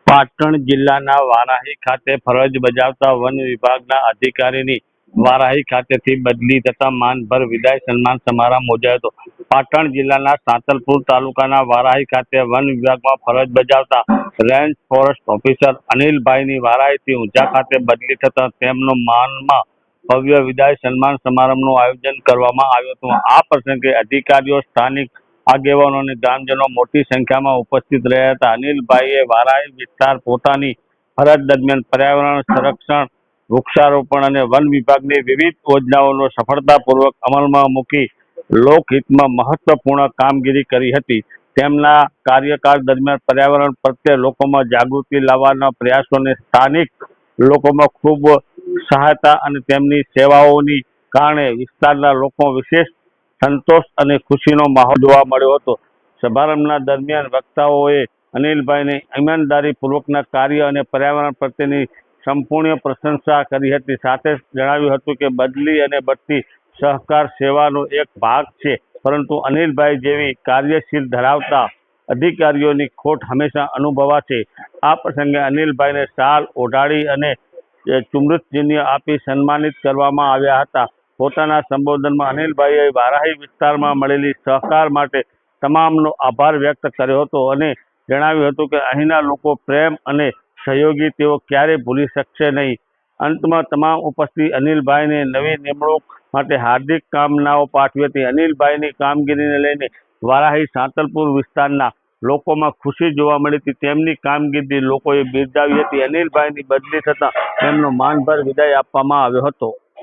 પાટણ જિલ્લાના વારાહી ખાતે ફરજ બજાવતા વન વિભાગના અધિકારીની વારાહી ખાતેથી બદલી થતા માનભર વિદાય સન્માન સમારંભ યોજાયો હતો। પાટણ જિલ્લાના સાંતલપુર તાલુકાના વારાહી ખાતે વન વિભાગમાં ફરજ બજાવતા રેન્જ ફોરેસ્ટ ઓફિસર અનિલભાઈની વારાહીથી ઊંઝા ખાતે બદલી થતા તેમનો માનમાં ભવ્ય વિદાય સન્માન સમારંભનું આયોજન કરવામાં આવ્યું હતું। આ પ્રસંગે અધિકારીઓ, સ્થાનિક આગેવાનો અને ગ્રામજનો મોટી સંખ્યામાં ઉપસ્થિત રહ્યા હતા। અનિલભાઈએ વારાહી વિસ્તાર પોતાની ફરજ દરમિયાન પર્યાવરણ સંરક્ષણ, વૃક્ષારોપણ અને વન વિભાગની વિવિધ યોજનાઓનો સફળતાપૂર્વક અમલમાં મૂકી લોકહિતમાં મહત્વપૂર્ણ કામગીરી કરી હતી। તેમના કાર્યકાળ દરમિયાન પર્યાવરણ પ્રત્યે લોકોમાં જાગૃતિ લાવવાના પ્રયાસોને સ્થાનિક લોકોમાં ખૂબ સહાયતા અને તેમની સેવાઓની કારણે વિસ્તારના લોકો વિશેષ સંતોષ અને ખુશીનો માહોલ જોવા મળ્યો હતો। સમારંભના દરમિયાન વક્તાઓએ અનિલભાઈને ઈમાનદારીપૂર્વકના કાર્ય અને પર્યાવરણ પ્રત્યેની સંપૂર્ણ પ્રશંસા કરી હતી। સાથે જણાવ્યું હતું કે બદલી અને બઢતી સહકાર સેવાનો એક ભાગ છે, પરંતુ અનિલભાઈ જેવી કાર્યશીલ ધરાવતા અધિકારીઓની ખોટ હંમેશા અનુભવાશે। આ પ્રસંગે અનિલભાઈને શાલ ઓઢાડી અને ચુંબનચિહ્ન આપી સન્માનિત કરવામાં આવ્યા હતા। પોતાના સંબોધનમાં અનિલભાઈએ વારાહી વિસ્તારમાં મળેલી સહકાર માટે તમામનો આભાર વ્યક્ત કર્યો હતો અને જણાવ્યું હતું કે અહીંના લોકો પ્રેમ અને સહયોગી તેઓ ક્યારેય ભૂલી શકશે નહીં। અંતમાં તમામ ઉપસ્થિત અનિલભાઈને નવી નિમણૂક માટે હાર્દિક કામનાઓ પાઠવી હતી। અનિલભાઈની કામગીરીને લઈને વારાહી સાંતલપુર વિસ્તારના લોકોમાં ખુશી જોવા મળી હતી। તેમની કામગીરી લોકોએ બિરદાવી હતી। અનિલભાઈની બદલી થતાં તેમનો માનભર વિદાય આપવામાં આવ્યો હતો।